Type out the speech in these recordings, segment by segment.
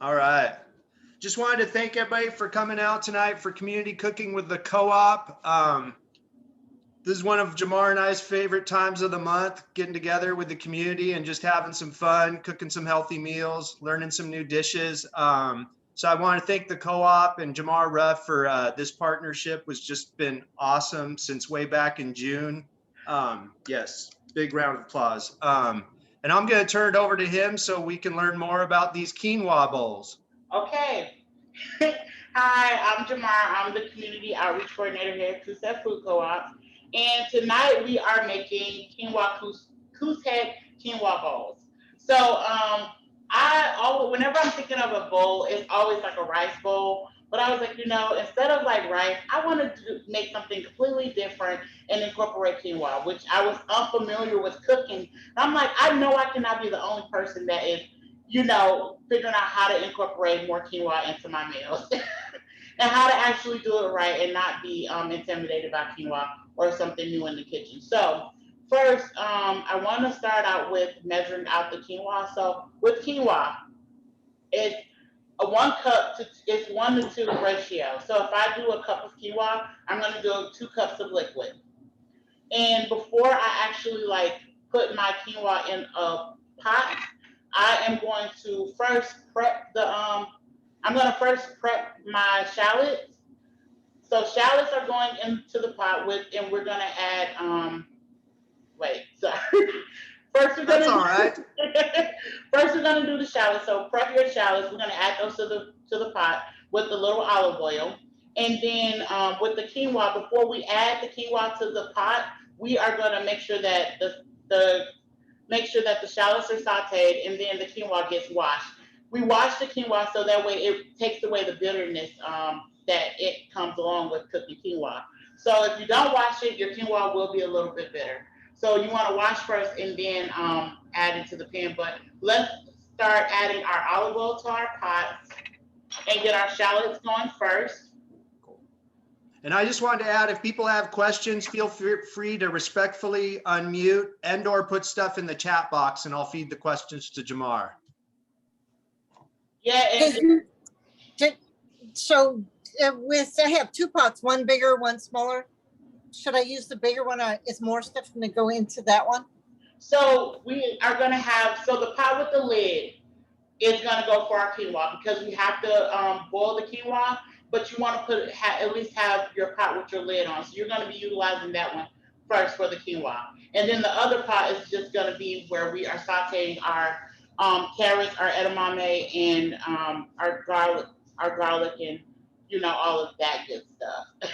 All right. Just wanted to thank everybody for coming out tonight for community cooking with the co-op. This is one of Jamar and I's favorite times of the month, getting together with the community and just having some fun, cooking some healthy meals, learning some new dishes. So I want to thank the co-op and Jamar Ruff for this partnership, was just been awesome since way back in June. Yes, big round of applause. And I'm going to turn it over to him so we can learn more about these quinoa bowls. Okay. Hi, I'm Jamar. I'm the Community Outreach Coordinator here at Coos Food Co-op. And tonight we are making quinoa Coos head quinoa bowls. So whenever I'm thinking of a bowl, it's always like a rice bowl. But I was like, instead of like rice, I wanted to make something completely different and incorporate quinoa, which I was unfamiliar with cooking. And I'm like, I know I cannot be the only person that is, figuring out how to incorporate more quinoa into my meals and how to actually do it right and not be intimidated by quinoa or something new in the kitchen. So first, I want to start out with measuring out the quinoa. So with quinoa, it's a 1 cup it's 1-to-2 ratio. So if I do a cup of quinoa, I'm going to do 2 cups of liquid. And before I actually put my quinoa in a pot, I am going to first prep my shallots. So shallots are going into the pot and we're going to add sorry. First we're That's gonna all right. First we're gonna do the shallots. So prep your shallots. We're gonna add those to the pot with the little olive oil. And then with the quinoa, before we add the quinoa to the pot, we are gonna make sure that the shallots are sauteed and then the quinoa gets washed. We wash the quinoa so that way it takes away the bitterness that it comes along with cooking quinoa. So if you don't wash it, your quinoa will be a little bit bitter. So you want to wash first and then add it to the pan. But let's start adding our olive oil to our pot and get our shallots going first. And I just wanted to add, if people have questions, feel free to respectfully unmute and or put stuff in the chat box and I'll feed the questions to Jamar. Yeah. I have 2 pots, one bigger, one smaller. Should I use the bigger one? Is more stuff going to go into that one? So we are going to the pot with the lid is going to go for our quinoa because we have to boil the quinoa, but you want to at least have your pot with your lid on. So you're going to be utilizing that one first for the quinoa. And then the other pot is just going to be where we are sauteing our carrots, our edamame, and our garlic and, all of that good stuff.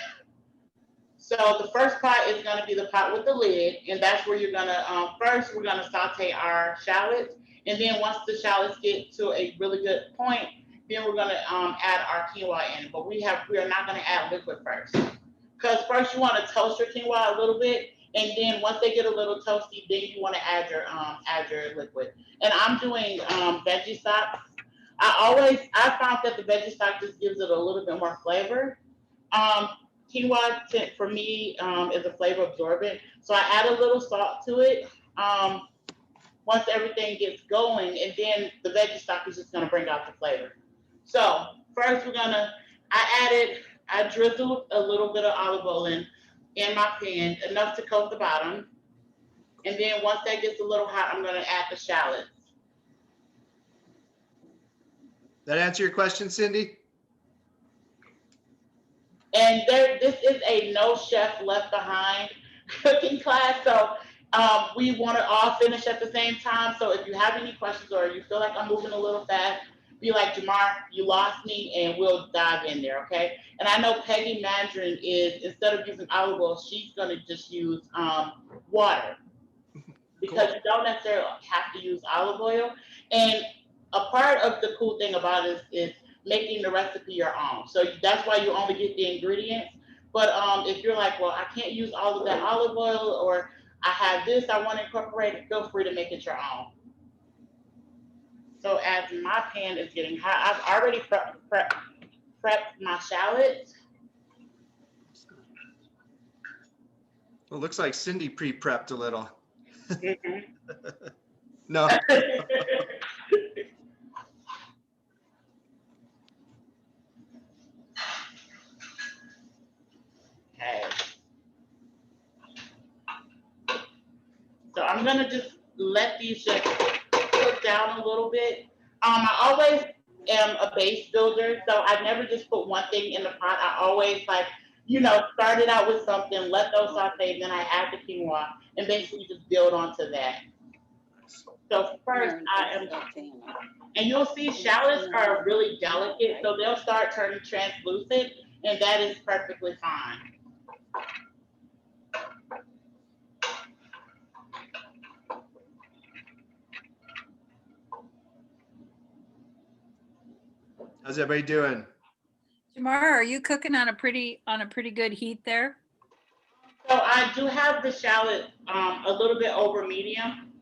So the first pot is going to be the pot with the lid, and that's where you're going to, first we're going to saute our shallots, and then once the shallots get to a really good point, then we're going to add our quinoa in. But we are not going to add liquid first, because first you want to toast your quinoa a little bit, and then once they get a little toasty, then you want to add your liquid. And I'm doing veggie stock. I found that the veggie stock just gives it a little bit more flavor. Quinoa for me is a flavor absorbent, so I add a little salt to it once everything gets going, and then the veggie stock is just going to bring out the flavor. So first I drizzled a little bit of olive oil in my pan, enough to coat the bottom, and then once that gets a little hot, I'm going to add the shallots. That answer your question, Cindy? And this is a no chef left behind cooking class. So we want to all finish at the same time. So if you have any questions or you feel like I'm moving a little fast, be like, Jamar, you lost me, and we'll dive in there, okay? And I know Peggy Mandarin is, instead of using olive oil, she's going to just use water because you don't necessarily have to use olive oil. And a part of the cool thing about it is making the recipe your own. So that's why you only get the ingredients. But if you're like, well, I can't use all of that olive oil, or I have this I want to incorporate it, feel free to make it your own. So as my pan is getting hot, I've already prepped my shallots. Well, it looks like Cindy pre-prepped a little. Mm-hmm. No. I'm gonna just let these just cook down a little bit. I always am a base builder, so I never just put one thing in the pot. I always start it out with something, let those saute, then I add the quinoa, and basically just build onto that. So first and you'll see shallots are really delicate, so they'll start turning translucent, and that is perfectly fine. How's everybody doing? Jamar, are you cooking on a pretty good heat there? So I do have the shallot a little bit over medium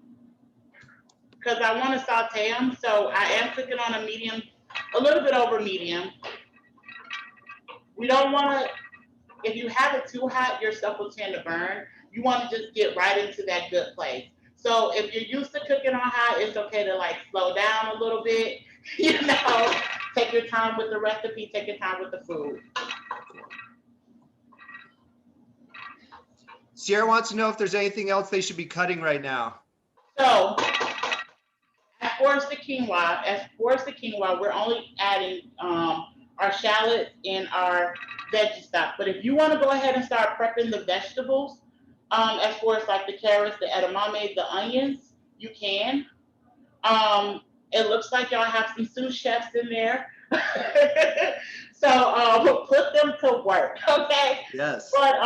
because I want to saute them. So I am cooking on a medium, a little bit over medium. We don't want to, if you have it too hot, your stuff will tend to burn. You want to just get right into that good place. So if you're used to cooking on high, it's okay to like slow down a little bit, take your time with the recipe, take your time with the food. Sierra wants to know if there's anything else they should be cutting right now. So as far as the quinoa, we're only adding our shallots and our veggie stock. But if you want to go ahead and start prepping the vegetables, as far as like the carrots, the edamame, the onions, you can. It looks like y'all have some sous chefs in there. So put them to work, okay? Yes. But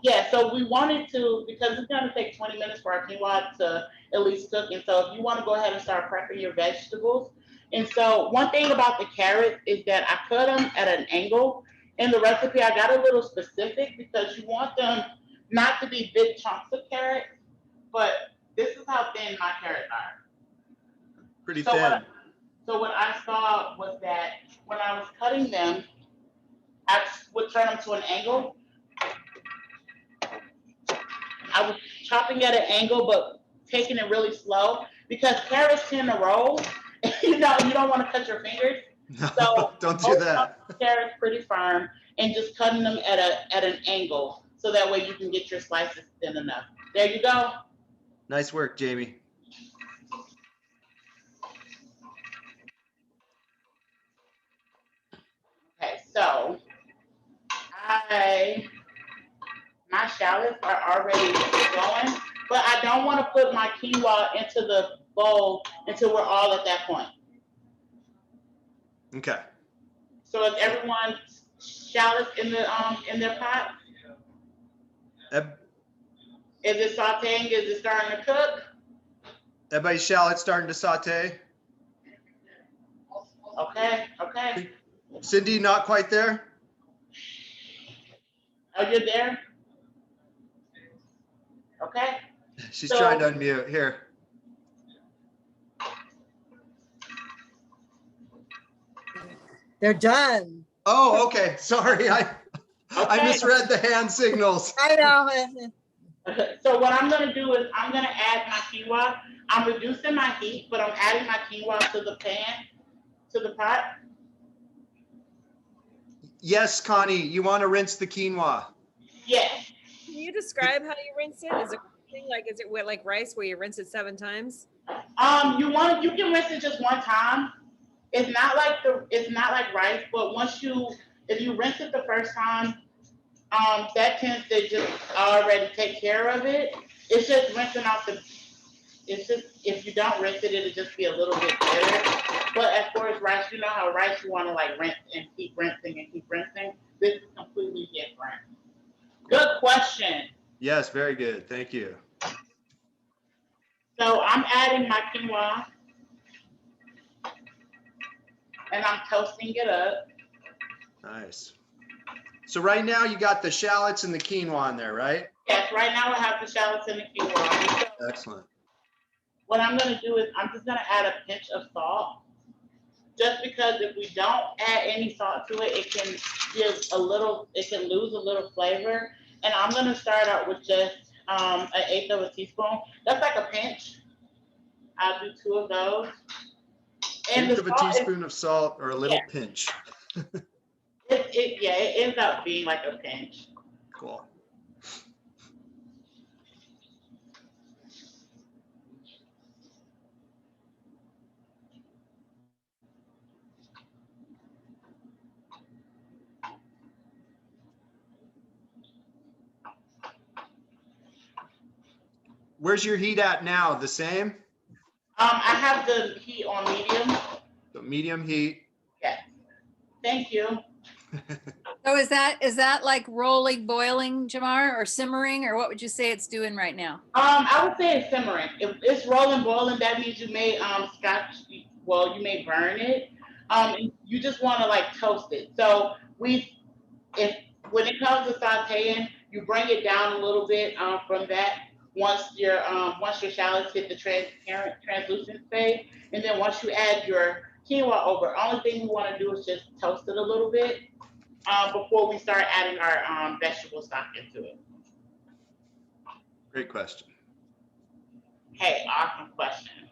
yeah, so we wanted to, because it's gonna take 20 minutes for our quinoa to at least cook. And so if you wanna go ahead and start prepping your vegetables. And so one thing about the carrots is that I cut them at an angle. In the recipe, I got a little specific because you want them not to be big chunks of carrots, but this is how thin my carrots are. Pretty thin. So what I saw was that when I was cutting them, I would turn them to an angle. I was chopping at an angle, but taking it really slow because carrots tend to roll. You don't want to cut your fingers. No, So don't do that. Carrots pretty firm and just cutting them at an angle so that way you can get your slices thin enough. There you go. Nice work, Jamie. Okay, so my shallots are already going, but I don't want to put my quinoa into the bowl until we're all at that point. Okay. So is everyone's shallots in their pot? Is it sauteing? Is it starting to cook? Everybody's shallot's starting to saute. Okay. Cindy, not quite there? Oh, you're there? Okay. She's trying to unmute. Here. They're done. Oh, okay. Sorry. I misread the hand signals. I know. So what I'm gonna do is I'm gonna add my quinoa. I'm reducing my heat, but I'm adding my quinoa to the pan, to the pot. Yes, Connie, you want to rinse the quinoa. Yes. Can you describe how you rinse it? Is it wet like rice where you rinse it 7 times? You can rinse it just one time. It's not like rice, but if you rinse it the first time, that tends to just already take care of it. It's just rinsing off if you don't rinse it, it'll just be a little bit better. But as far as rice, you know how rice you want to like rinse and keep rinsing and keep rinsing. This is completely different. Good question. Yes, very good. Thank you. So I'm adding my quinoa and I'm toasting it up. Nice. So right now you got the shallots and the quinoa in there, right? Yes, right now I have the shallots and the quinoa. So Excellent. what I'm gonna do is I'm just gonna add a pinch of salt. Just because if we don't add any salt to it, it can lose a little flavor. And I'm gonna start out with just an 1/8 of a teaspoon. That's like a pinch. I'll do 2 of those. And 1/8 of a teaspoon of salt or a little pinch. It ends up being like a pinch. Cool. Where's your heat at now? The same? I have the heat on medium. So medium heat. Yes. Thank you. So is that like rolling, boiling, Jamar, or simmering, or what would you say it's doing right now? I would say it's simmering. If it's rolling, boiling, that means you may you may burn it. And you just want to like toast it. So when it comes to sauteing, you bring it down a little bit from that. Once your shallots hit the translucent phase, and then once you add your quinoa over, only thing we want to do is just toast it a little bit before we start adding our vegetable stock into it. Great question. Hey, awesome question.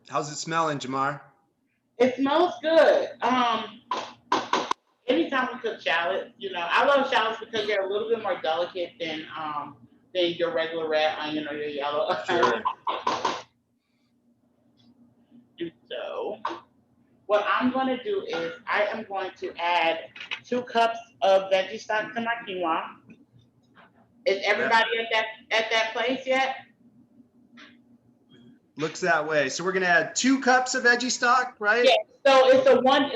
How's it smelling, Jamar? It smells good. Anytime we cook shallots, I love shallots because they're a little bit more delicate than your regular red onion or your yellow onion. And so, what I'm going to do is I am going to add 2 cups of veggie stock to my quinoa. Is everybody at that place yet? Looks that way. So we're gonna add 2 cups of veggie stock, right? Yeah. So it's a 1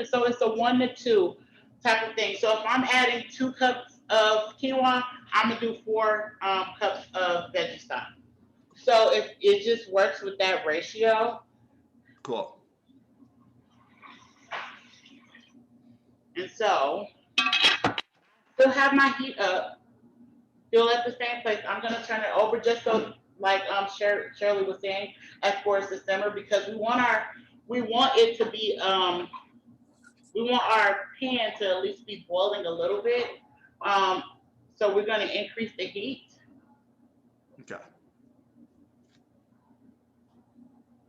to 2 type of thing. So if I'm adding 2 cups of quinoa, I'm gonna do 4 cups of veggie stock. So if it just works with that ratio. Cool. And so still have my heat up, still at the same place. I'm gonna turn it over just so, like Shirley was saying, as far as the simmer, because we want it to be we want our pan to at least be boiling a little bit. So we're gonna increase the heat. Okay.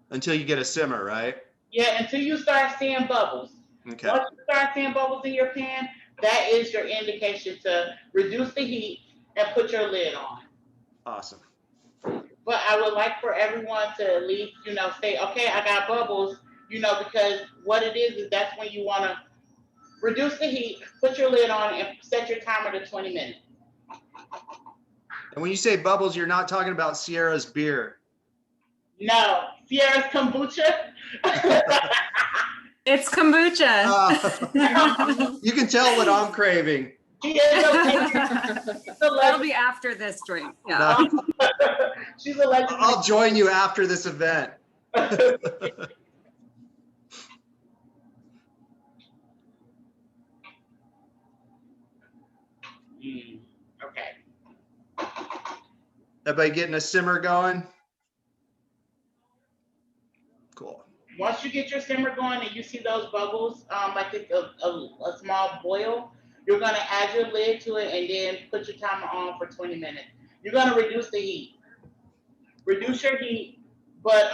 Until you get a simmer, right? Yeah, until you start seeing bubbles. Okay. Once you start seeing bubbles in your pan, that is your indication to reduce the heat and put your lid on. Awesome. But I would like for everyone to at least, say, okay, I got bubbles, because what it is that's when you want to reduce the heat, put your lid on, and set your timer to 20 minutes. And when you say bubbles, you're not talking about Sierra's beer. No, Sierra's kombucha. It's kombucha. You can tell what I'm craving. That'll be after this drink. Yeah. She's a legend. I'll join you after this event. Okay. Everybody getting a simmer going? Cool. Once you get your simmer going and you see those bubbles, like it's a small boil, you're going to add your lid to it and then put your timer on for 20 minutes. You're going to reduce the heat. Reduce your heat, but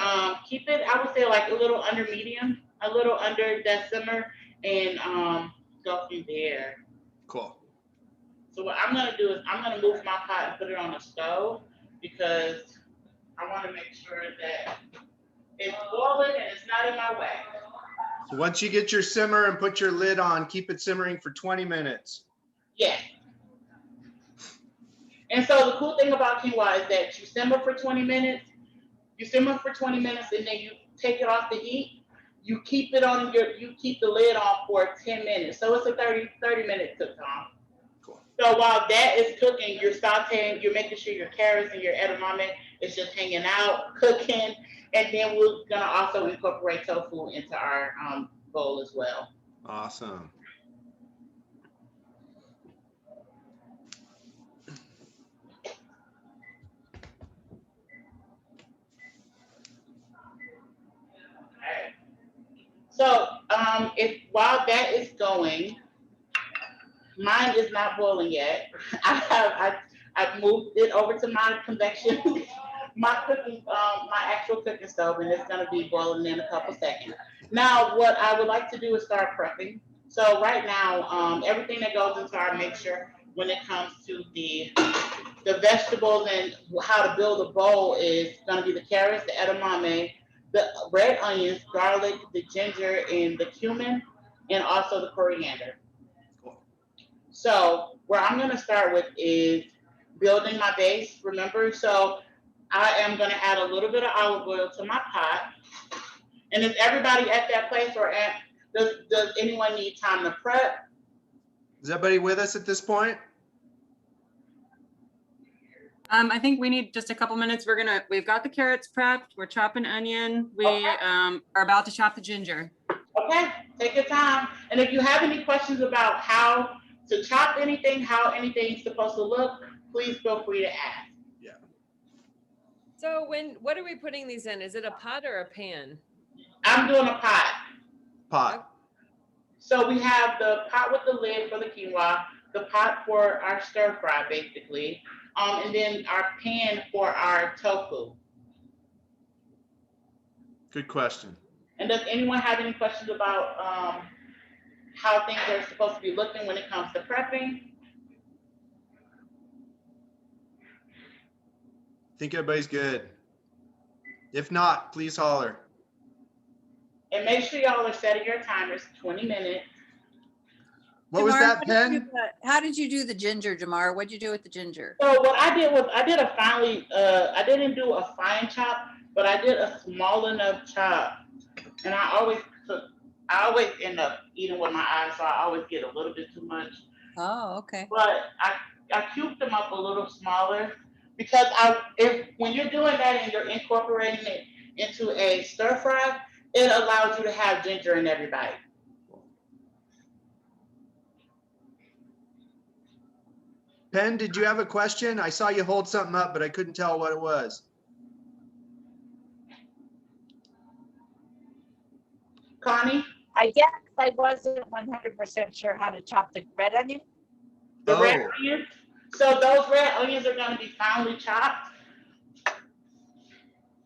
keep it, I would say, like a little under medium, a little under that simmer, and go from there. Cool. So what I'm going to do is I'm going to move my pot and put it on the stove because I want to make sure that it's boiling and it's not in my way. So once you get your simmer and put your lid on, keep it simmering for 20 minutes. Yeah. And so the cool thing about quinoa is that you simmer for 20 minutes, and then you take it off the heat. You keep the lid on for 10 minutes. So it's a 30-minute cook time. Cool. So while that is cooking, you're sauteing, you're making sure your carrots and your edamame is just hanging out, cooking, and then we're gonna also incorporate tofu into our bowl as well. Awesome. So while that is going, mine is not boiling yet. I've moved it over to my convection, my actual cooking stove, and it's gonna be boiling in a couple seconds. Now, what I would like to do is start prepping. So right now, everything that goes into our mixture when it comes to the vegetables and how to build a bowl is gonna be the carrots, the edamame, the red onions, garlic, the ginger, and the cumin, and also the coriander. Cool. So where I'm gonna start with is building my base, remember? So I am gonna add a little bit of olive oil to my pot. And is everybody at that place or does anyone need time to prep? Is everybody with us at this point? I think we need just a couple minutes. We've got the carrots prepped. We're chopping onion. We Okay. are about to chop the ginger. Okay, take your time. And if you have any questions about how to chop anything, how anything's supposed to look, please feel free to ask. Yeah. So what are we putting these in? Is it a pot or a pan? I'm doing a pot. Pot. So we have the pot with the lid for the quinoa, the pot for our stir fry, basically, and then our pan for our tofu. Good question. And does anyone have any questions about how things are supposed to be looking when it comes to prepping? I think everybody's good. If not, please holler. And make sure y'all are setting your timers 20 minutes. What was Jamar, that, Pen? How did you do the ginger, Jamar? What'd you do with the ginger? So what I did was I didn't do a fine chop, but I did a small enough chop. And I always end up eating with my eyes, so I always get a little bit too much. Oh, okay. But I cubed them up a little smaller because when you're doing that and you're incorporating it into a stir fry, it allows you to have ginger in every bite. Pen, did you have a question? I saw you hold something up, but I couldn't tell what it was. Connie? I guess I wasn't 100% sure how to chop the red onion. The red onions. So those red onions are going to be finely chopped.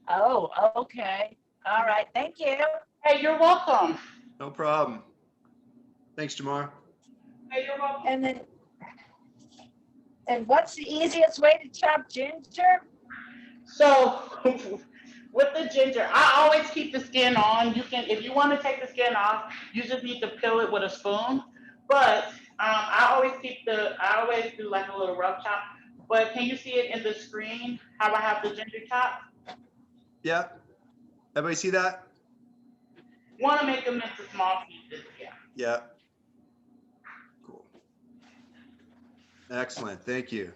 Oh, okay. All right. Thank you. Hey, you're welcome. No problem. Thanks, Jamar. Hey, you're welcome. And what's the easiest way to chop ginger? So with the ginger, I always keep the skin on. You can, if you want to take the skin off, you just need to peel it with a spoon. But I always do like a little rough chop. But can you see it in the screen, how I have the ginger chop? Yeah. Everybody see that? Want to make them into small pieces, yeah. Yeah. Cool. Excellent. Thank you.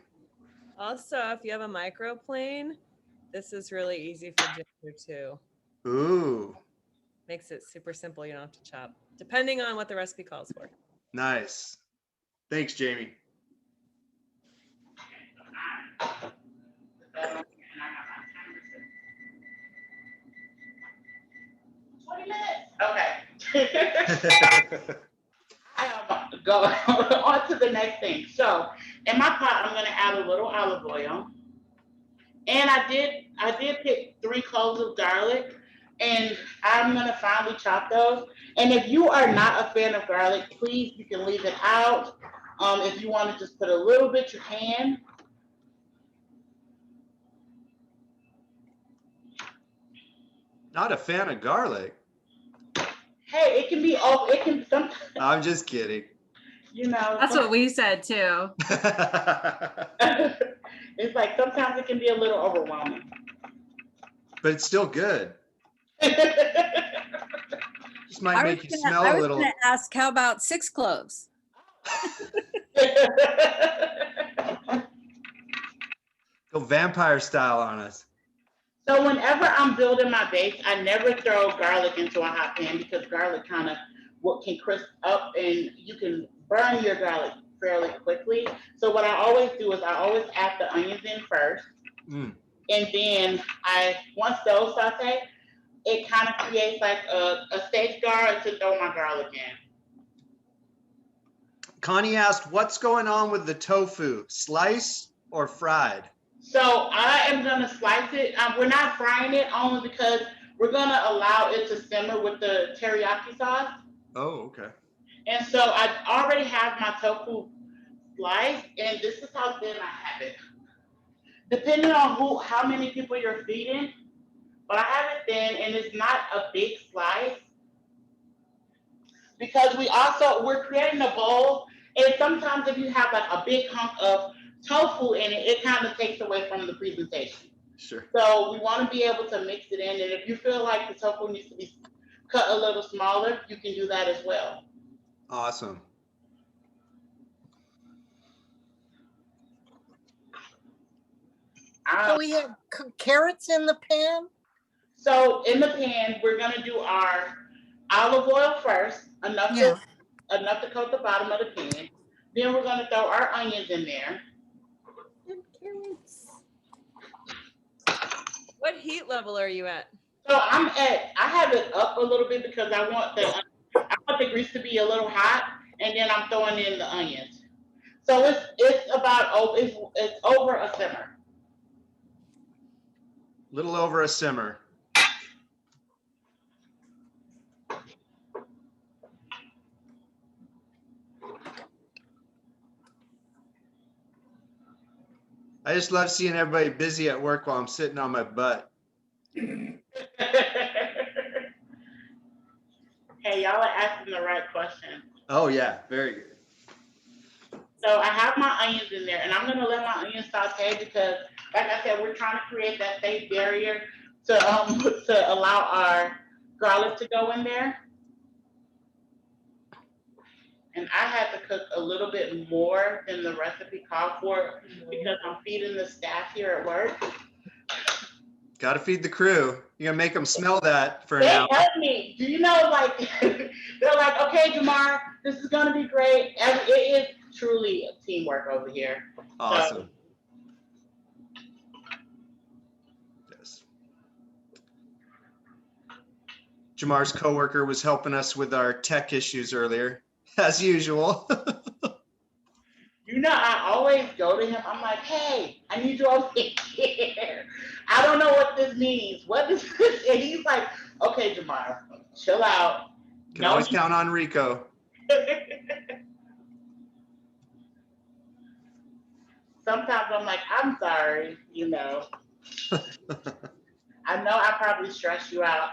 Also, if you have a microplane, this is really easy for ginger too. Ooh, Makes it super simple. You don't have to chop, depending on what the recipe calls for. nice. Thanks, Jamie. Okay. Go on to the next thing. So in my pot, I'm going to add a little olive oil. And I did pick 3 cloves of garlic, and I'm going to finely chop those. And if you are not a fan of garlic, please, you can leave it out. If you want to just put a little bit, you can. Not a fan of garlic. Hey, it can be, sometimes, I'm just kidding. you know. That's what we said too. It's like sometimes it can be a little overwhelming. But it's still good. Just might I was make you smell I a was little. gonna ask, how about 6 cloves? Go vampire style on us. So whenever I'm building my base, I never throw garlic into a hot pan because garlic kind of can crisp up and you can burn your garlic fairly quickly. So what I always do is I always add the onions in first. Mm. And then once those saute, it kind of creates like a safeguard to throw my garlic in. Connie asked, what's going on with the tofu? Slice or fried? So I am gonna slice it. We're not frying it only because we're gonna allow it to simmer with the teriyaki sauce. Oh, okay. And so I already have my tofu sliced, and this is how thin I have it. Depending on how many people you're feeding, but I have it thin, and it's not a big slice because we're creating a bowl, And sometimes if you have like a big hunk of tofu in it, it kind of takes away from the presentation. Sure. So we want to be able to mix it in. And if you feel like the tofu needs to be cut a little smaller, you can do that as well. Awesome. So we have carrots in the pan? So in the pan, we're gonna do our olive oil first, enough Yeah. to coat the bottom of the pan. Then we're gonna throw our onions in there. And carrots. What heat level are you at? So I have it up a little bit because I want the grease to be a little hot, and then I'm throwing in the onions. So it's over a simmer. Little over a simmer. I just love seeing everybody busy at work while I'm sitting on my butt. Hey, y'all are asking the right question. Oh yeah, very good. So I have my onions in there, and I'm gonna let my onions saute because, like I said, we're trying to create that safe barrier to to allow our garlic to go in there. And I had to cook a little bit more than the recipe called for because I'm feeding the staff here at work. Got to feed the crew. You're gonna make them smell that for They now. help me. Do you know, like, they're like, okay, Jamar, this is gonna be great. And it is truly a teamwork over here. Awesome. Yes. Jamar's coworker was helping us with our tech issues earlier, as usual. You know, I always go to him. I'm like, hey, I need you over here. I don't know what this means. What is this? And he's like, okay, Jamar, chill out. Can always count on Rico. Sometimes I'm like, I'm sorry, you know. I know I probably stress you out.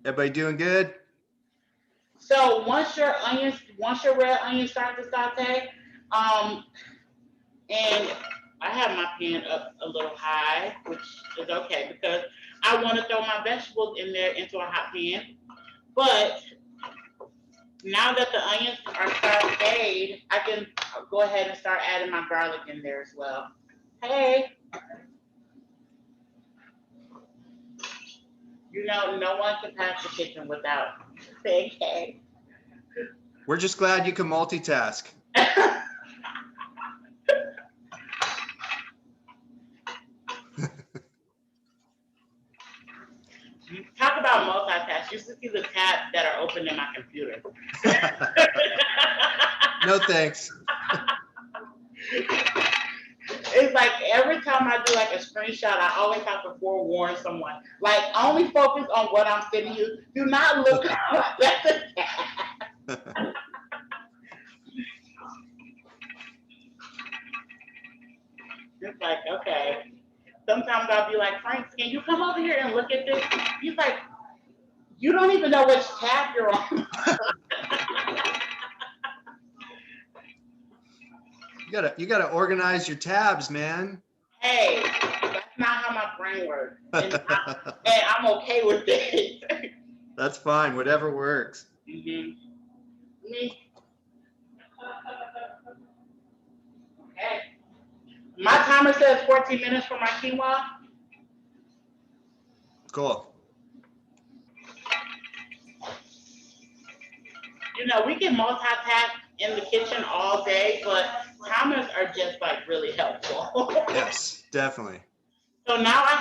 Everybody doing good? So once your red onions start to saute, and I have my pan up a little high, which is okay because I want to throw my vegetables in there into a hot pan. But now that the onions are sauteed, I can go ahead and start adding my garlic in there as well. Hey. You know, no one can pass the kitchen without saying hey. We're just glad you can multitask. Talk about multitask. You should see the tabs that are open in my computer. No thanks. It's like every time I do like a screenshot, I always have to forewarn someone. Like, only focus on what I'm sending you. Do not look at the tab. It's like, okay. Sometimes I'll be like, Frank, can you come over here and look at this? He's like, you don't even know which tab you're on. You gotta organize your tabs, man. Hey, that's not how my brain works. And I'm okay with it. That's fine, whatever works. Mm-hmm. Me. Okay. My timer says 14 minutes for my quinoa. Cool. You know, we can multitask in the kitchen all day, but timers are just like really helpful. Yes, definitely. So now I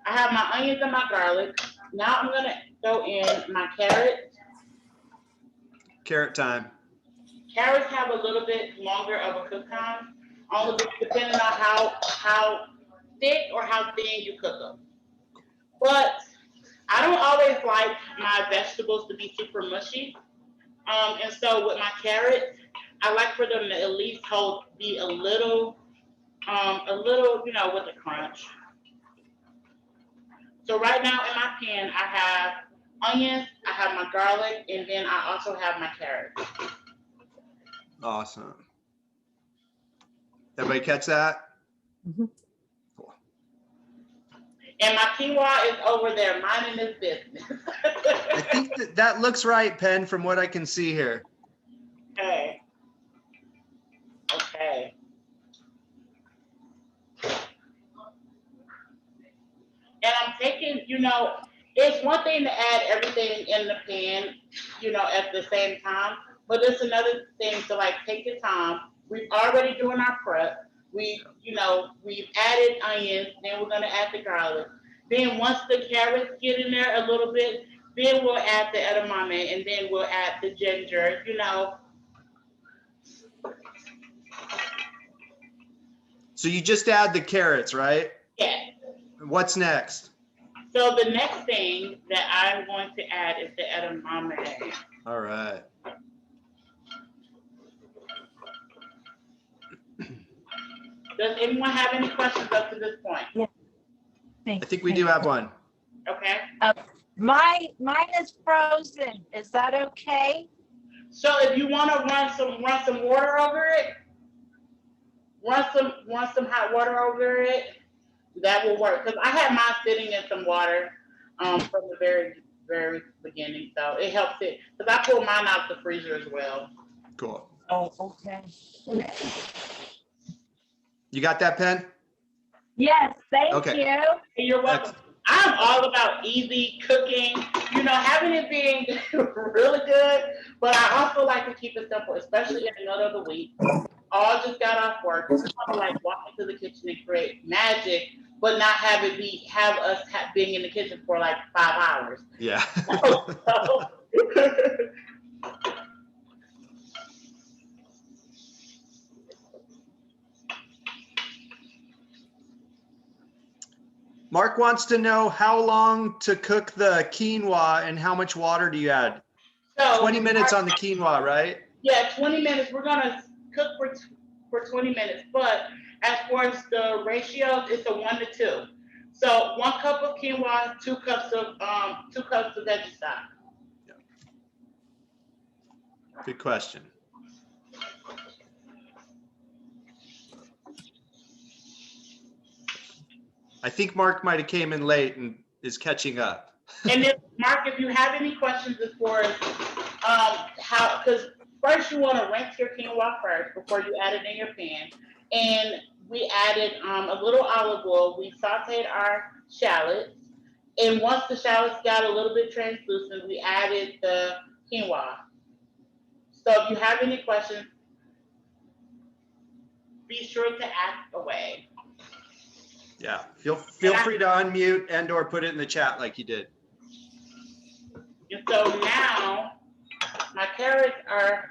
have my onions and my garlic. Now I'm gonna throw in my carrots. Carrot time. Carrots have a little bit longer of a cook time, all of it depending on how thick or how thin you cook them. But I don't always like my vegetables to be super mushy. And so with my carrots, I like for them to at least be a little, you know, with the crunch. So right now in my pan, I have onions, I have my garlic, and then I also have my carrots. Awesome. Everybody catch that? Mhm. Cool. And my quinoa is over there minding his business. I think that looks right, Penn, from what I can see here. Okay. Okay. And I'm taking, it's one thing to add everything in the pan, at the same time, but it's another thing to like take your time. We've already doing our prep. We've added onions, then we're gonna add the garlic. Then once the carrots get in there a little bit, then we'll add the edamame, and then we'll add the ginger, So you just add the carrots, right? Yeah. What's next? So the next thing that I'm going to add is the edamame. All right. Does anyone have any questions up to this point? I think we do have one. Okay. Mine is frozen. Is that okay? So if you want to run some water over it, run some hot water over it, that will work. Because I had mine sitting in some water from the very, very beginning. So it helps it. Because I pulled mine out the freezer as well. Cool. Oh, okay. You got that, Penn? Yes, thank Okay. you. And you're welcome. I'm all about easy cooking, having it being really good, but I also like to keep it simple, especially in the middle of the week. All just got off work. Just want to like walk into the kitchen and create magic, but not have it have us being in the kitchen for like 5 hours. Yeah. Mark wants to know how long to cook the quinoa and how much water do you add? So 20 minutes on the quinoa, right? Yeah, 20 minutes. We're gonna cook for 20 minutes. But as far as the ratios, it's a 1 to 2. So 1 cup of quinoa, 2 cups of veggie stock. Good question. I think Mark might have came in late and is catching up. And then, Mark, if you have any questions as far as because first you want to rinse your quinoa first before you add it in your pan. And we added a little olive oil. We sauteed our shallots. And once the shallots got a little bit translucent, we added the quinoa. So if you have any questions, be sure to ask away. Yeah, feel free to unmute and or put it in the chat like you did. And so now my carrots are,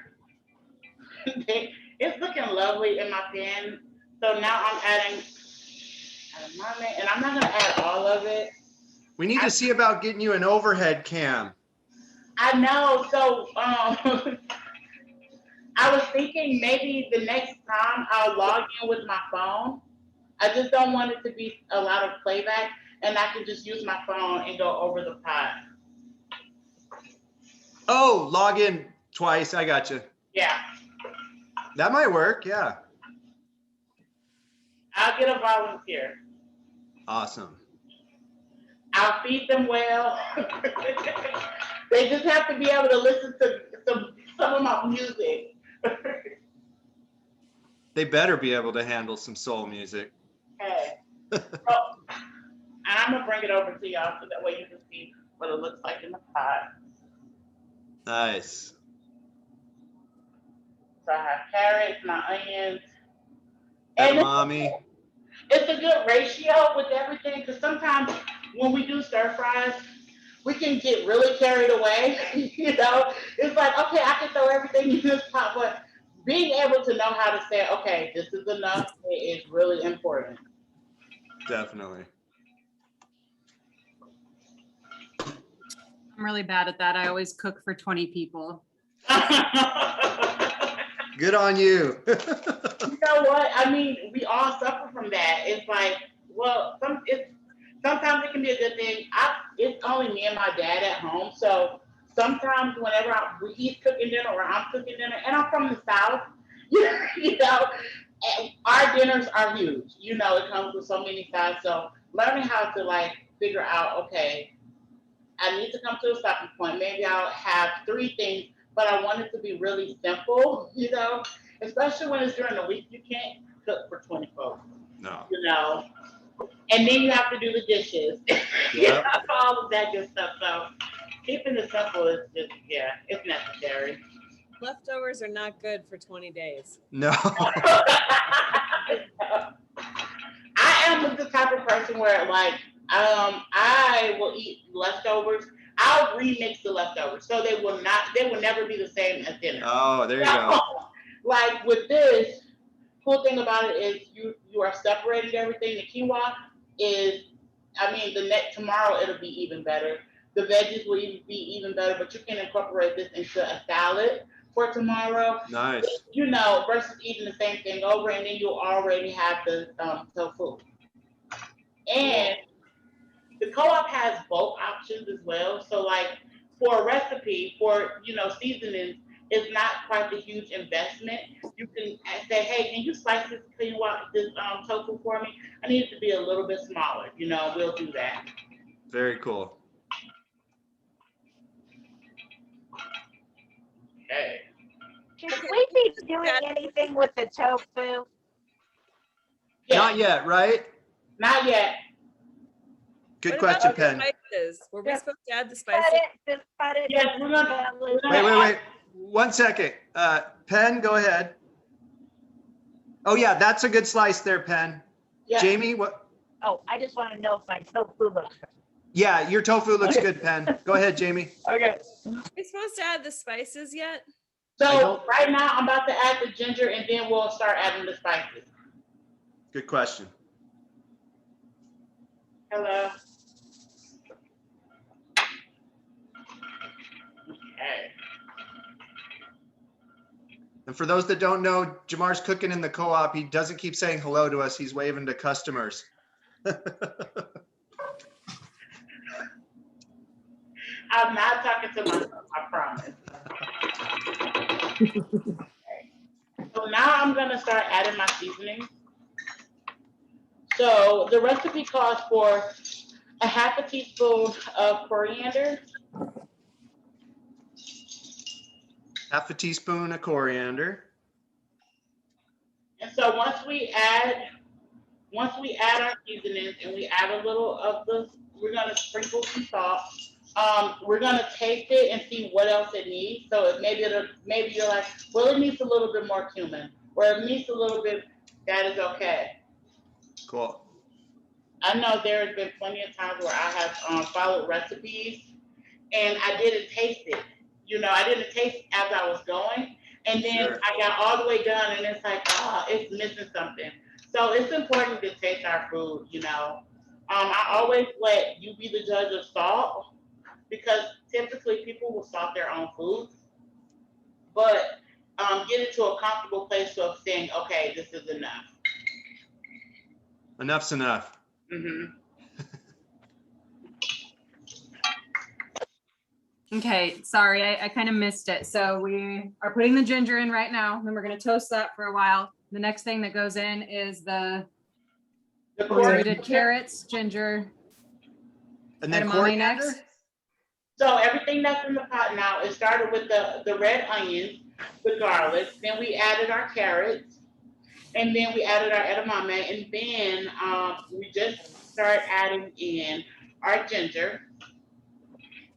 it's looking lovely in my pan. So now I'm adding edamame, and I'm not gonna add all of it. We need to see about getting you an overhead cam. I know, so I was thinking maybe the next time I'll log in with my phone. I just don't want it to be a lot of playback, and I can just use my phone and go over the pot. Oh, log in twice. I got you. Yeah. That might work. Yeah. I'll get a volunteer. Awesome. I'll feed them well. They just have to be able to listen to some of my music. They better be able to handle some soul music. Hey. Oh, I'm gonna bring it over to y'all so that way you can see what it looks like in the pot. Nice. So I have carrots, my onions. And Edamame. it's a good ratio with everything, because sometimes when we do stir fries, we can get really carried away. It's like, okay, I can throw everything in this pot, but being able to know how to say, okay, this is enough, is really important. Definitely. I'm really bad at that. I always cook for 20 people. Good on you. You know what? I mean, we all suffer from that. It's like, well, sometimes it can be a good thing. It's only me and my dad at home, so sometimes whenever he's cooking dinner or I'm cooking dinner, and I'm from the South, you know, and our dinners are huge. You know, it comes with so many sides. So learning how to like figure out, okay, I need to come to a stopping point. Maybe I'll have 3 things, but I want it to be really simple, you know, especially when it's during the week. You can't cook for 20 folks, No. you know, and then you have to do the dishes, you know, all of that good stuff. So keeping it simple is just, yeah, it's necessary. Leftovers are not good for 20 days. No. I am the type of person where like I will eat leftovers. I'll remix the leftovers so they will never be the same as dinner. Oh, there you go. Like with this, cool thing about it is you are separating everything. The quinoa is, I mean, tomorrow it'll be even better. The veggies will be even better, but you can incorporate this into a salad for tomorrow. Nice. You know, versus eating the same thing over, and then you already have the tofu. And the co-op has both options as well. So like for a recipe, for, you know, seasonings, it's not quite the huge investment. You can say, hey, can you slice this tofu for me? I need it to be a little bit smaller. You know, we'll do that. Very cool. Okay. Should we be doing anything with the tofu? Yeah, Not yet, right? not yet. Good What question, about the Penn. spices? Were we Yeah. supposed to add the Cut spices? it, just cut it. Yes, we're gonna Wait. 1 second. Penn, go ahead. Oh yeah, that's a good slice there, Penn. Yeah. Jamie, what? Oh, I just want to know if my tofu looks good. Yeah, your tofu looks good, Penn. Go ahead, Jamie. Okay. Are we supposed to add the spices yet? I So don't- right now I'm about to add the ginger, and then we'll start adding the spices. Good question. Hello. Okay. And for those that don't know, Jamar's cooking in the co-op. He doesn't keep saying hello to us. He's waving to customers. I'm not talking to myself, I promise. So now I'm gonna start adding my seasoning. So the recipe calls for a half a teaspoon of coriander, Half a teaspoon of coriander. and so once we add our seasonings and we add a little of we're gonna sprinkle some salt. We're gonna taste it and see what else it needs. So maybe you're like, well, it needs a little bit more cumin, or it needs a little bit. That is okay. Cool. I know there has been plenty of times where I have followed recipes and I didn't taste it. You know, I didn't taste as I was going, and then Sure. I got all the way done, and it's like, it's missing something. So it's important to taste our food. You know, I always let you be the judge of salt, because typically people will salt their own food, but get into a comfortable place of saying, okay, this is enough. Enough's enough. Mm-hmm. Okay, sorry, I kind of missed it. So we are putting the ginger in right now, then we're gonna toast that for a while. The next thing that goes in is the The so we coriander. did carrots, ginger, And then edamame coriander? next. So everything that's in the pot now, it started with the red onions, the garlic, then we added our carrots, and then we added our edamame, and then we just started adding in our ginger.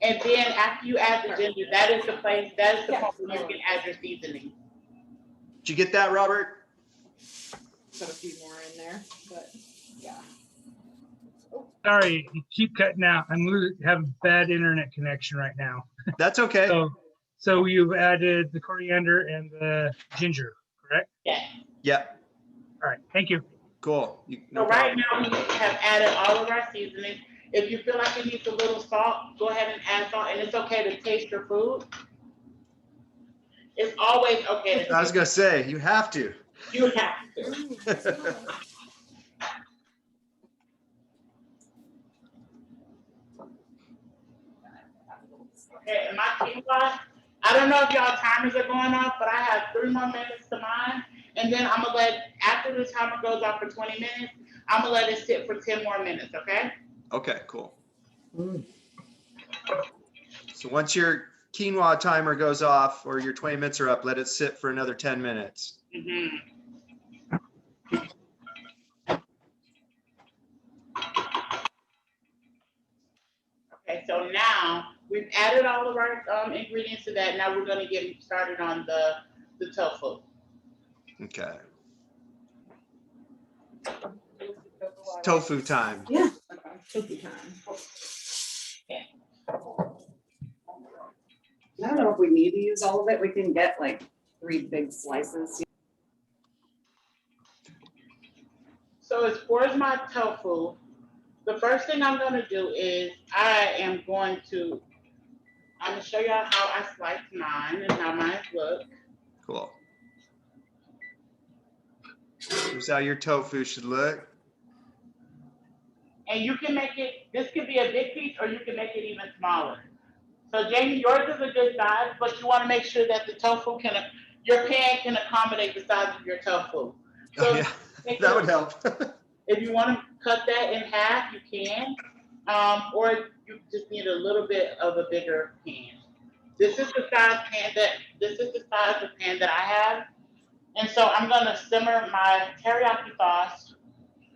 And then after you add the ginger, that is the point where you can add your seasoning. Did you get that, Robert? Put a few more in there, but yeah. Sorry, you keep cutting out. Have a bad internet connection right now. That's okay. So you've added the coriander and the ginger, correct? Yeah. Yep. All right, thank you. Cool. So right now we have added all of our seasonings. If you feel like it needs a little salt, go ahead and add salt, and it's okay to taste your food. It's always okay to I was gonna say, you have to. You have to. Okay, and my quinoa, I don't know if y'all timers are going off, but I have 3 more minutes to mine. And then I'm gonna let, after the timer goes off for 20 minutes, I'm gonna let it sit for 10 more minutes, okay? Okay, cool. So once your quinoa timer goes off or your 20 minutes are up, let it sit for another 10 minutes. Mhm. Okay, so now we've added all of our ingredients to that. Now we're gonna get started on the tofu. Okay. It's tofu time. Yeah. Tofu time. I don't know if we need to use all of it. We can get like 3 big slices. So as far as my tofu, the first thing I'm gonna do is I'm gonna show y'all how I slice mine and how mine look. Cool. Here's how your tofu should look. And you can make it, this could be a big piece or you can make it even smaller. So Jamie, yours is a good size, but you wanna make sure that the tofu your pan can accommodate the size of your tofu. So Oh, yeah, that would help. if you wanna cut that in half, you can, or you just need a little bit of a bigger pan. This is the size of pan that I have. And so I'm gonna simmer my teriyaki sauce.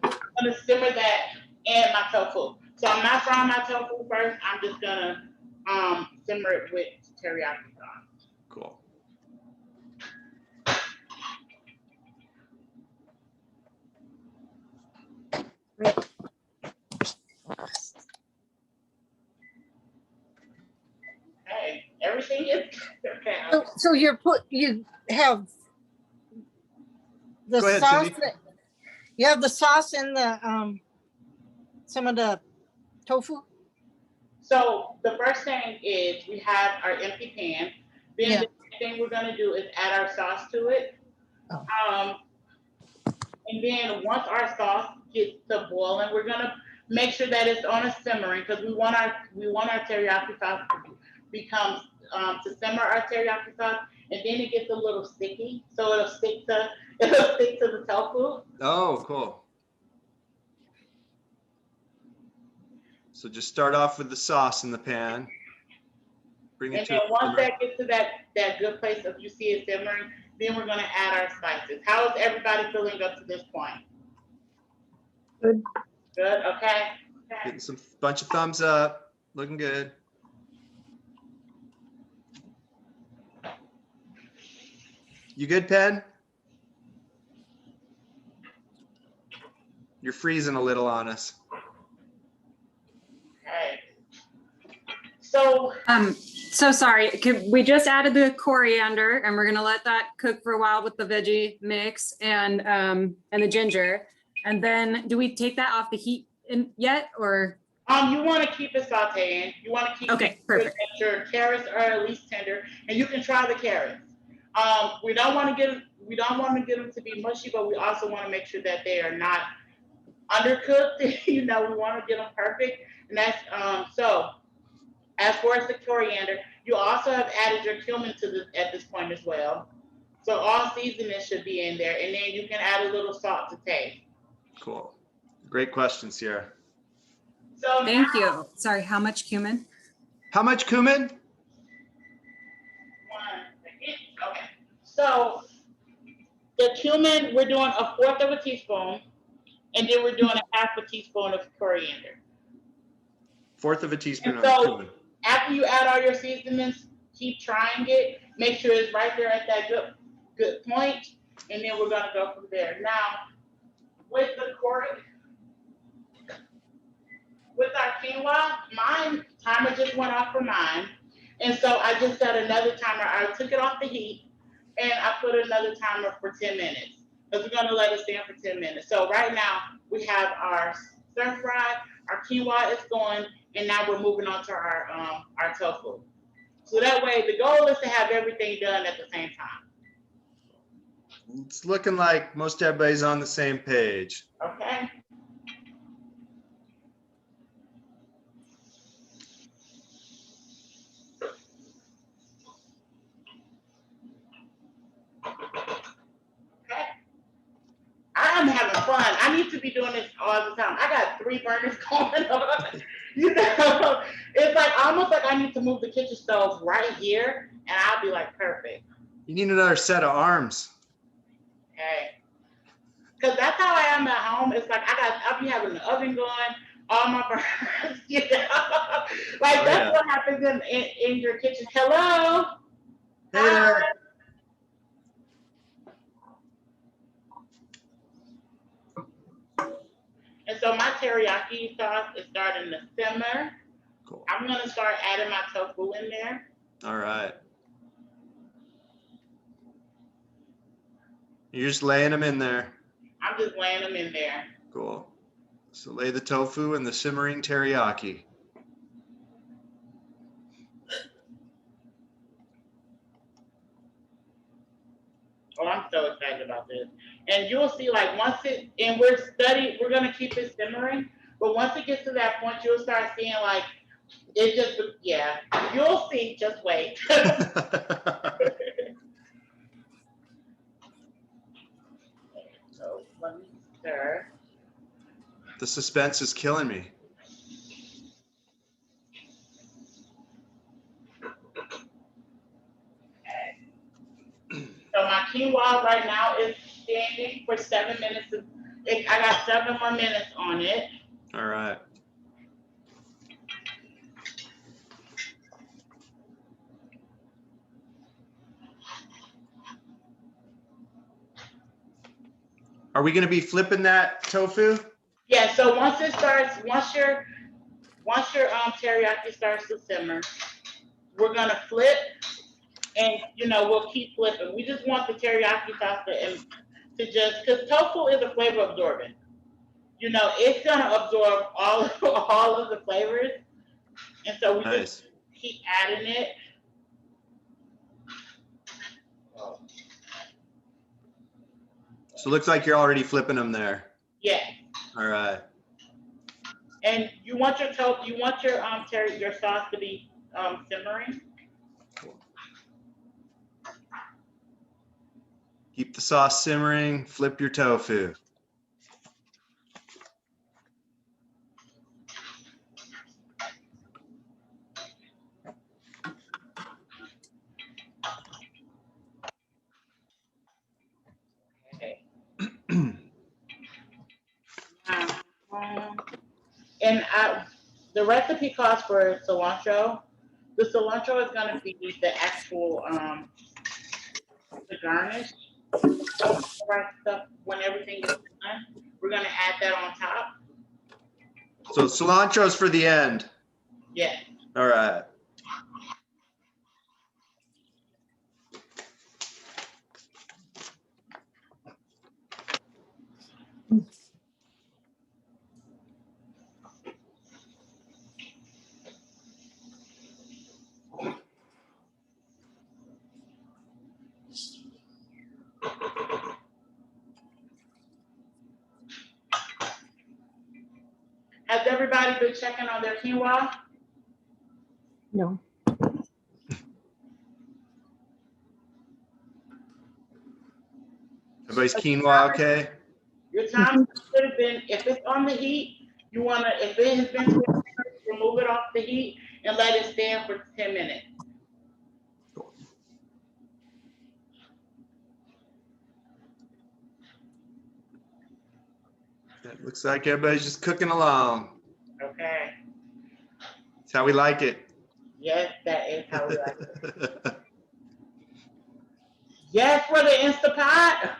I'm gonna simmer that and my tofu. So I'm not frying my tofu first. I'm just gonna simmer it with teriyaki sauce. Cool. Okay, everything is okay. So you have the Go ahead, sauce. Cindy. You have the sauce in the some of the tofu. So the first thing is we have our empty pan. Then Yeah. the next thing we're gonna do is add our sauce to it. Oh. And then once our sauce gets to boiling, we're gonna make sure that it's on a simmering because we want our teriyaki sauce to simmer our teriyaki sauce, and then it gets a little sticky, so it'll stick to the tofu. Oh, cool. So just start off with the sauce in the pan. Bring it And to then a once simmer. that gets to that good place of you see it simmering, then we're gonna add our spices. How is everybody feeling up to this point? Good. Good, okay. Getting some bunch of thumbs up. Looking good. You good, Pen? You're freezing a little on us. Okay. So So sorry, we just added the coriander and we're gonna let that cook for a while with the veggie mix and the ginger. And then do we take that off the heat yet or? you want to keep it sauteing. You want to keep Okay, perfect. your carrots are at least tender, and you can try the carrots. We don't want to get them to be mushy, but we also want to make sure that they are not undercooked. We want to get them perfect, and that's so. As far as the coriander, you also have added your cumin at this point as well. So all seasoning should be in there, and then you can add a little salt to taste. Cool. Great question, Sierra. So Thank you. Sorry, how much cumin? How much cumin? 1 second. Okay. So the cumin, we're doing 1/4 of a teaspoon, and then we're doing 1/2 teaspoon of coriander. 1/4 of a teaspoon And of so cumin. after you add all your seasonings, keep trying it. Make sure it's right there at that good point, and then we're gonna go from there. Now, with our quinoa, mine timer just went off for mine, and so I just set another timer. I took it off the heat, and I put another timer for 10 minutes because we're gonna let it stand for 10 minutes. So right now we have our stir fry, our quinoa is going, and now we're moving on to our tofu. So that way, the goal is to have everything done at the same time. It's looking like most everybody's on the same page. Okay. fun. I need to be doing this all the time. I got 3 burners going on. You know, it's like almost like I need to move the kitchen stove right here, and I'll be like perfect. You need another set of arms. Okay. Because that's how I am at home. It's like I'll be having the oven going, all my burners, you know. Like that's what happens in your kitchen. Hello. Hey there. And so my teriyaki sauce is starting to simmer. Cool. I'm gonna start adding my tofu in there. All right. You're just laying them in there. I'm just laying them in there. Cool. So lay the tofu and the simmering teriyaki. Oh, I'm so excited about this. And you'll see, like, we're gonna keep it simmering, but once it gets to that point, you'll start seeing, like, it just, yeah, you'll see, just wait. So let me stir. The suspense is killing me. So my quinoa right now is standing for 7 minutes. I got 7 more minutes on it. All right. Are we going to be flipping that tofu? Yeah, so once your teriyaki starts to simmer, we're gonna flip, and we'll keep flipping. We just want the teriyaki sauce to just, because tofu is a flavor absorbent. It's gonna absorb all of the flavors, and so we just keep adding it. So it looks like you're already flipping them there. Yeah. All right. And you want your sauce to be simmering. Cool. Keep the sauce simmering, flip your tofu. Okay. And the recipe calls for cilantro. The cilantro is going to be the actual the garnish. Stuff when everything is done, we're going to add that on top. So cilantro's for the end. Yeah. All right. Has everybody been checking on their quinoa? No. Everybody's quinoa okay? Your time should have been, if it's on the heat, if it has been 20 minutes, remove it off the heat and let it stand for 10 minutes. Cool. It looks like everybody's just cooking along. Okay. That's how we like it. Yes, that is how we like it. Yes, for the Instapot.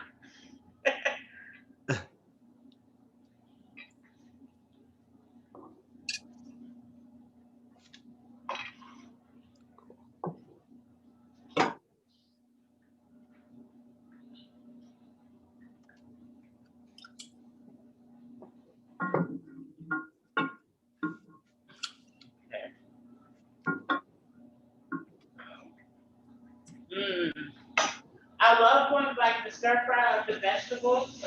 I love when like the stir fry of the vegetables.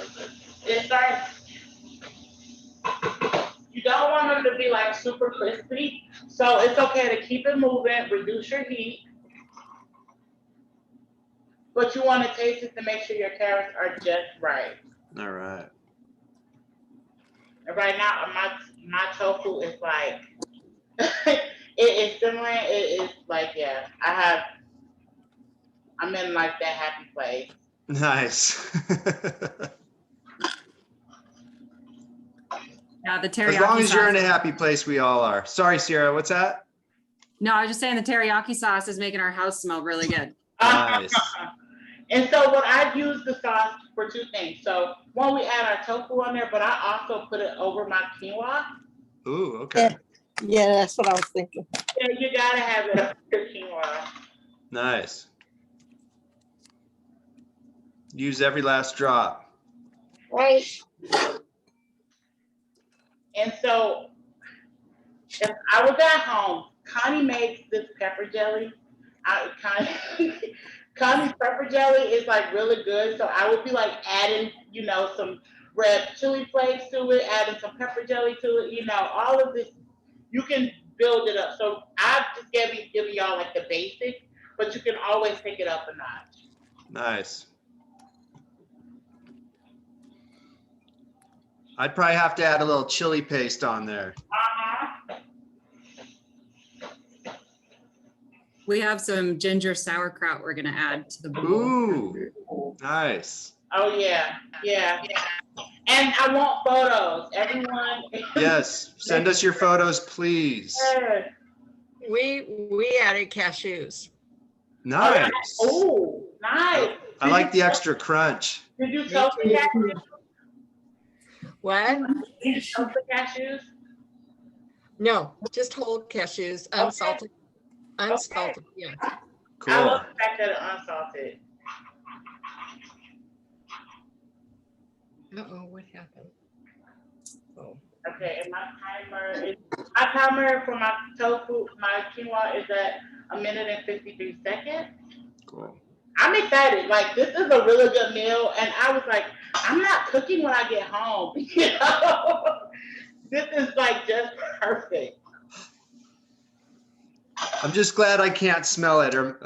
It starts. You don't want them to be like super crispy, so it's okay to keep it moving, reduce your heat, but you want to taste it to make sure your carrots are just right. All right. And right now, my tofu is like, it is simmering. It is like, yeah, I'm in like that happy place. Nice. Yeah, the As teriyaki long as you're in a sauce. happy place, we all are. Sorry, Sierra, what's that? No, I was just saying the teriyaki sauce is making our house smell really good. Nice. And so what I use the sauce for two things. So one, we add our tofu on there, but I also put it over my quinoa. Ooh, okay. Yeah, that's what I was thinking. Yeah, you gotta have it over your quinoa. Nice. Use every last drop. Right. And so if I was at home, Connie makes this pepper jelly. Connie's pepper jelly is like really good. So I would be like adding, some red chili flakes to it, adding some pepper jelly to it, all of this. You can build it up. So I just giving y'all like the basic, but you can always take it up a notch. Nice. I'd probably have to add a little chili paste on there. We have some ginger sauerkraut we're gonna add to the bowl. Ooh, nice. Oh yeah. And I want photos, everyone. Yes, send us your photos, please. We added cashews. Nice. Oh, nice. I like the extra crunch. Did you toast the cashews? What? Did you toast the cashews? No, just whole cashews, unsalted. Unsalted, yeah. I Cool. love the fact that it's unsalted. Uh-oh, what happened? Oh. Okay, and my timer for my tofu, my quinoa is at 1 minute and 53 seconds. Cool. I'm excited. Like, this is a really good meal, and I was like, I'm not cooking when I get home. This is like just perfect. I'm just glad I can't smell it, or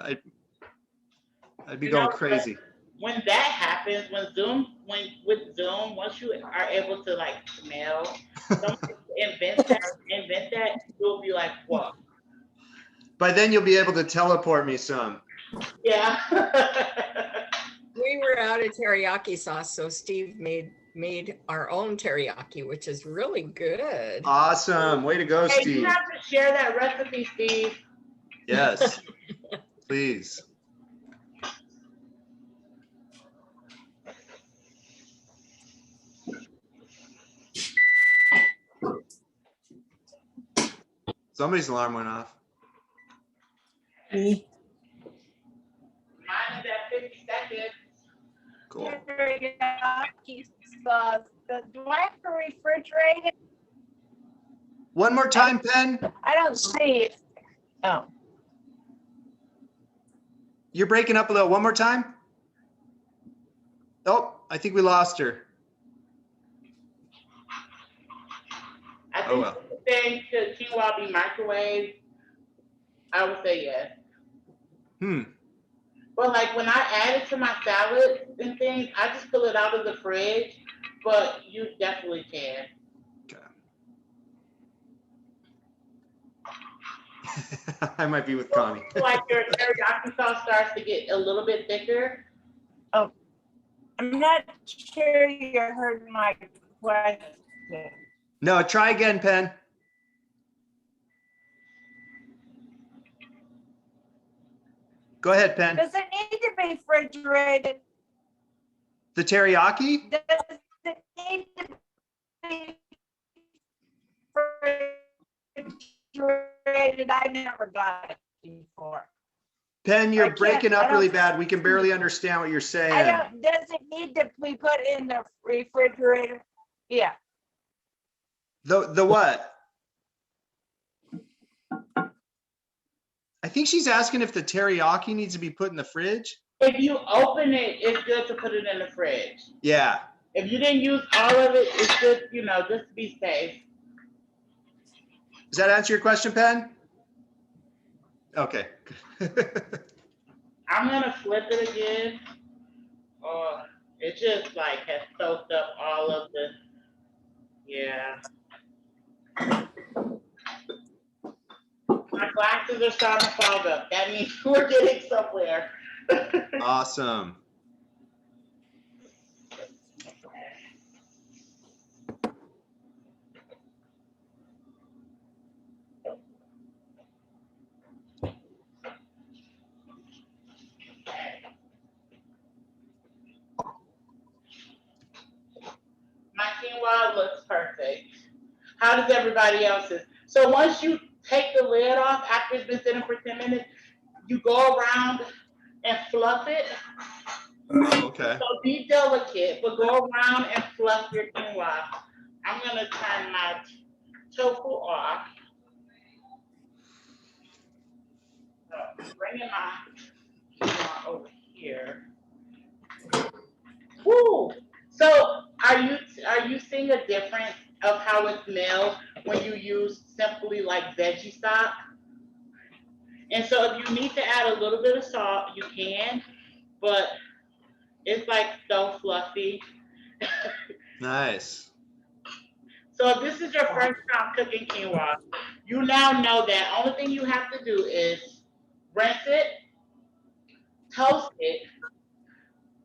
I'd be going crazy. When that happens, with Zoom, once you are able to like smell, someone invent that, you'll be like, whoa. By then you'll be able to teleport me some. Yeah. We were out of teriyaki sauce, so Steve made our own teriyaki, which is really good. Awesome. Way to go, Hey, Steve. you have to share that recipe, Steve. Yes, please. Somebody's alarm went off. Me. Mine is at 50 seconds. Cool. Teriyaki sauce. Do I have to refrigerate it? One more time, Pen. I don't see it. Oh. You're breaking up a little. One more time. Oh, I think we lost her. I think Oh, well. saying could quinoa be microwaved? I would say yes. But like when I add it to my salad and things, I just pull it out of the fridge. But you definitely can. Okay. I might be with Connie. Like your teriyaki sauce starts to get a little bit thicker. Oh, I'm not sure you heard my question. No, try again, Pen. Go ahead, Pen. Does it need to be refrigerated? The teriyaki? Does it need to be refrigerated? I never got it before. Pen, I you're can't- breaking I up really don't- bad. We can barely understand what you're saying. Does it need to be put in the refrigerator? Yeah. The what? I think she's asking if the teriyaki needs to be put in the fridge. If you open it, it's good to put it in the fridge. Yeah. If you didn't use all of it, it's just, just to be safe. Does that answer your question, Pen? Okay. I'm gonna flip it again. Oh, it just like has soaked up all of the, yeah. starting to fog up. That means we're getting somewhere. Awesome. My quinoa looks perfect. How does everybody else's? So once you take the lid off after it's been sitting for 10 minutes, you go around and fluff it. Okay. So be delicate, but go around and fluff your quinoa. I'm gonna turn my tofu off. So bringing my quinoa over here. Woo! So are you seeing a difference of how it smells when you use simply like veggie stock? And so if you need to add a little bit of salt, you can, but it's like so fluffy. Nice. So if this is your first time cooking quinoa, you now know that only thing you have to do is rinse it, toast it,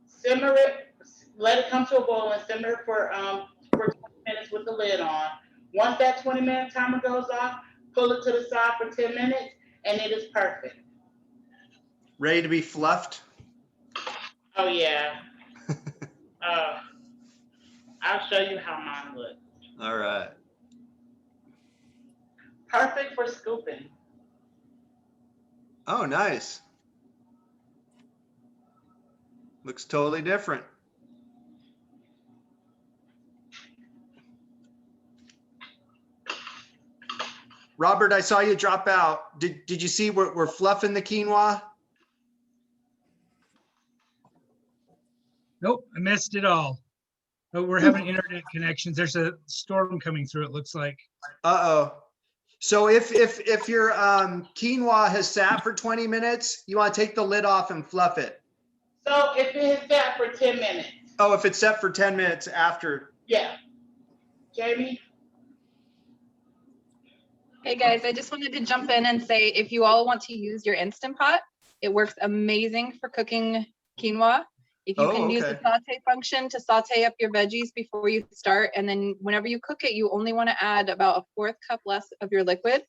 simmer it, let it come to a boil and simmer it for 20 minutes with the lid on. Once that 20-minute timer goes off, pull it to the side for 10 minutes and it is perfect. Ready to be fluffed? Oh yeah. I'll show you how mine looks. All right. Perfect for scooping. Oh, nice. Looks totally different. Robert, I saw you drop out. Did you see we're fluffing the quinoa? Nope, I missed it all. But we're having internet connections. There's a storm coming through, it looks like. Uh-oh. So if your quinoa has sat for 20 minutes, you want to take the lid off and fluff it. So if it is set for 10 minutes. Oh, if it's set for 10 minutes after. Yeah. Jamie? Hey guys, I just wanted to jump in and say if you all want to use your Instant Pot, it works amazing for cooking quinoa. If you can use the saute function to saute up your veggies before you start, and then whenever you cook it, you only want to add about a 1/4 cup less of your liquid,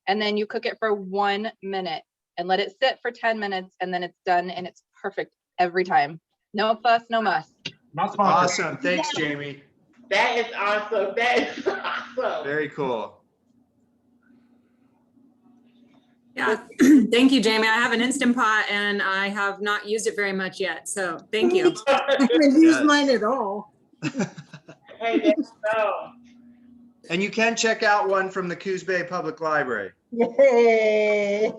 and then you cook it for 1 minute and let it sit for 10 minutes, and then it's done, and it's perfect every time. No fuss, no muss. Awesome. Thanks, Jamie. That is awesome. That is awesome. Very cool. Yeah, thank you, Jamie. I have an Instant Pot and I have not used it very much yet, so thank you. I haven't used mine at all. Hey, there you go. And you can check out one from the Coos Bay Public Library. Yay!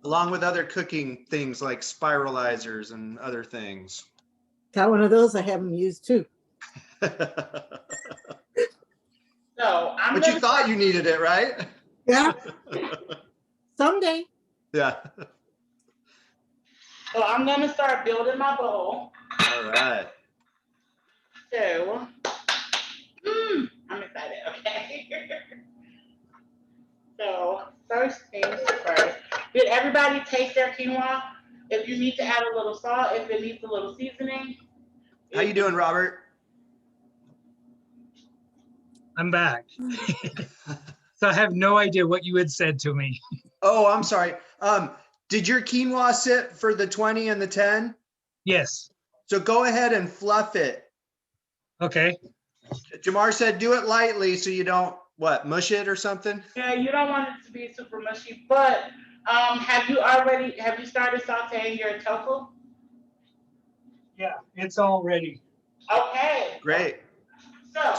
Along with other cooking things like spiralizers and other things. Got one of those I haven't used too. So But you thought you needed it, right? Yeah. Someday. Yeah. So I'm gonna start building my bowl. All right. So, I'm excited. Okay. So first things first. Did everybody taste their quinoa? If you need to add a little salt, if it needs a little seasoning. How you doing, Robert? I'm back. So I have no idea what you had said to me. Oh, I'm sorry. Did your quinoa sit for the 20 and the 10? Yes. So go ahead and fluff it. Okay. Jamar said do it lightly so you don't, what, mush it or something? Yeah, you don't want it to be super mushy, but have you started sauteing your tofu? Yeah, it's all ready. Okay. Great.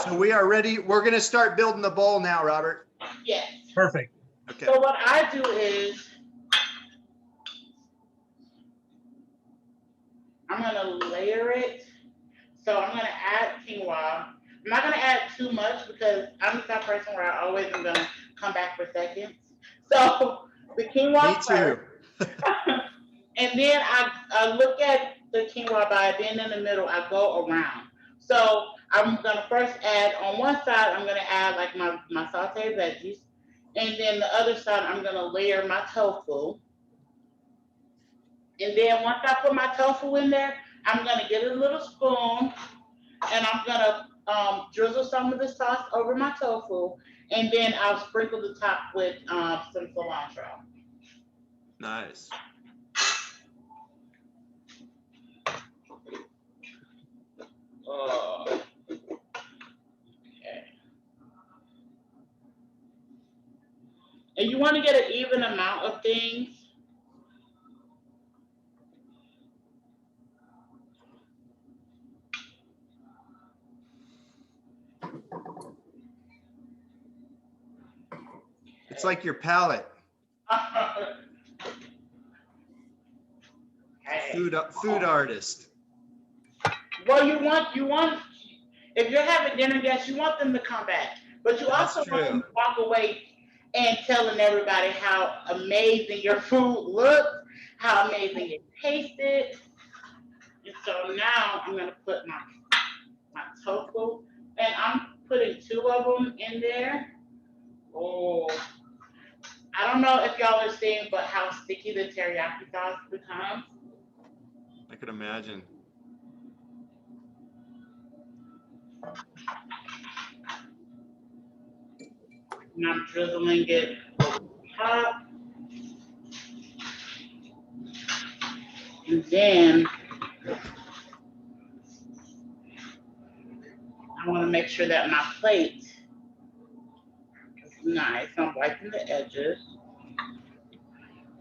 So we are ready. We're going to start building the bowl now, Robert. yes. Perfect. Okay. So what I do is I'm gonna layer it. So I'm gonna add quinoa. I'm not gonna add too much because I'm the type of person where I always am gonna come back for seconds. So the quinoa Me too. first. And then I look at the quinoa by being in the middle, I go around. So I'm gonna first add on one side, I'm gonna add like my sauteed veggies. And then the other side, I'm gonna layer my tofu. And then once I put my tofu in there, I'm gonna get a little spoon and I'm gonna drizzle some of the sauce over my tofu. And then I'll sprinkle the top with some cilantro. Nice. Okay. And you want to get an even amount of things. It's like your palate. Food artist. Well, you want, if you're having dinner guests, you want them to come back, but you also want them to walk away and telling everybody how amazing your food looked, how amazing it tasted. And so now I'm gonna put my tofu, and I'm putting 2 of them in there. Oh, I don't know if y'all are seeing, but how sticky the teriyaki sauce becomes. I could imagine. And I'm drizzling it over the top. And then I want to make sure that my plate is nice. I'm wiping the edges.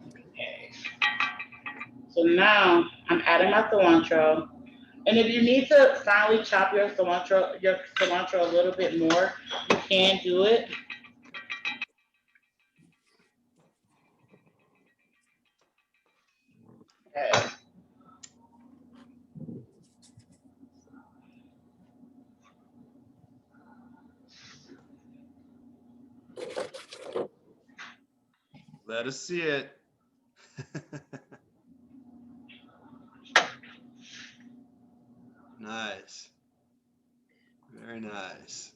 Okay. So now I'm adding my cilantro. And if you need to finely chop your cilantro a little bit more, you can do it. Okay. Let us see it. Nice. Very nice.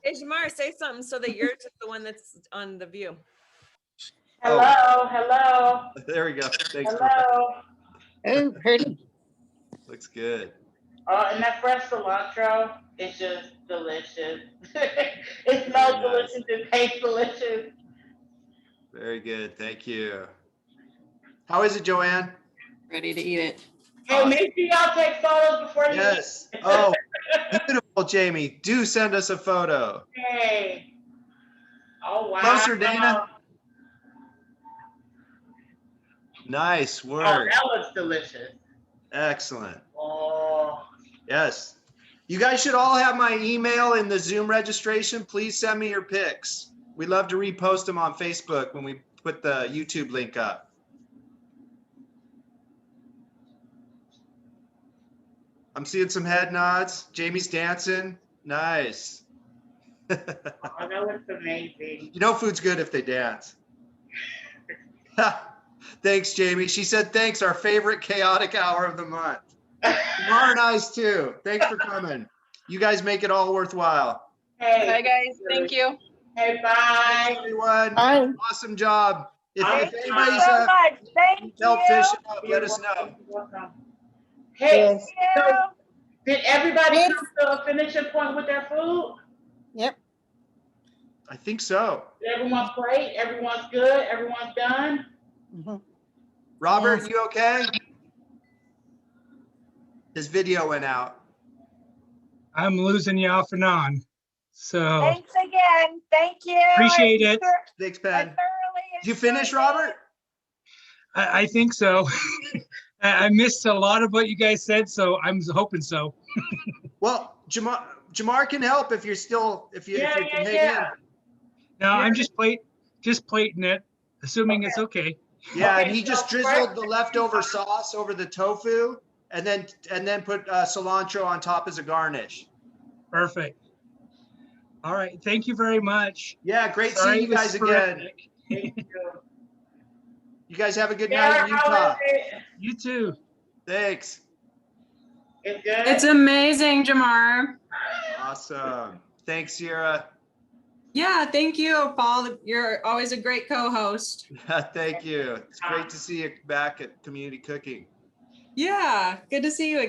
Hey, Jamar, say something so that you're just the one that's on the view. Hello, hello. There we go. Thanks. Hello. Oh, pretty. Looks good. Oh, and that fresh cilantro is just delicious. It smells delicious. It tastes delicious. Very good. Thank you. How is it, Joanne? Ready to eat it. Hey, make sure y'all take photos before you Yes. Oh, beautiful, Jamie. Do send us a photo. Hey. Oh, wow. Closer, Dana. Nice work. Oh, that looks delicious. Excellent. Oh. Yes. You guys should all have my email in the Zoom registration. Please send me your pics. We love to repost them on Facebook when we put the YouTube link up. I'm seeing some head nods. Jamie's dancing. Nice. Oh, that looks amazing. You know food's good if they dance. Thanks, Jamie. She said thanks, our favorite chaotic hour of the month. Jamar and I's too. Thanks for coming. You guys make it all worthwhile. Hey. Bye, guys. Thank you. Hey, bye. Thanks, everyone. Bye. Awesome job. If Thank you anybody's so much. Thank help you. fish it up, let us know. Hey, Yes. so did everybody come to a finishing point with their food? Yep. I think so. Did everyone's plate? Everyone's good? Everyone's done? Mm-hmm. Robert, Yes. you okay? His video went out. I'm losing you off and on. So Thanks again. Thank you. appreciate it. Thanks, I Ben. thoroughly Did you finish, enjoyed Robert? I think so. I missed a lot of what you guys said, so I'm hoping so. Well, Jamar can help if you're still, if you can hang in. No, I'm just plating it, assuming it's okay. Yeah, Okay, and he just so drizzled first- the leftover sauce over the tofu and then put cilantro on top as a garnish. Perfect. All right. Thank you very much. Yeah, great Sorry, seeing you it was guys again. sporadic. Thank you. You guys have a good Sarah, night in how Utah. is it? You too. Thanks. It's good? It's amazing, Jamar. Awesome. Thanks, Sierra. Yeah, thank you, Paul. You're always a great co-host. Thank you. It's great to see you back at Community Cooking. Yeah, good to see you again.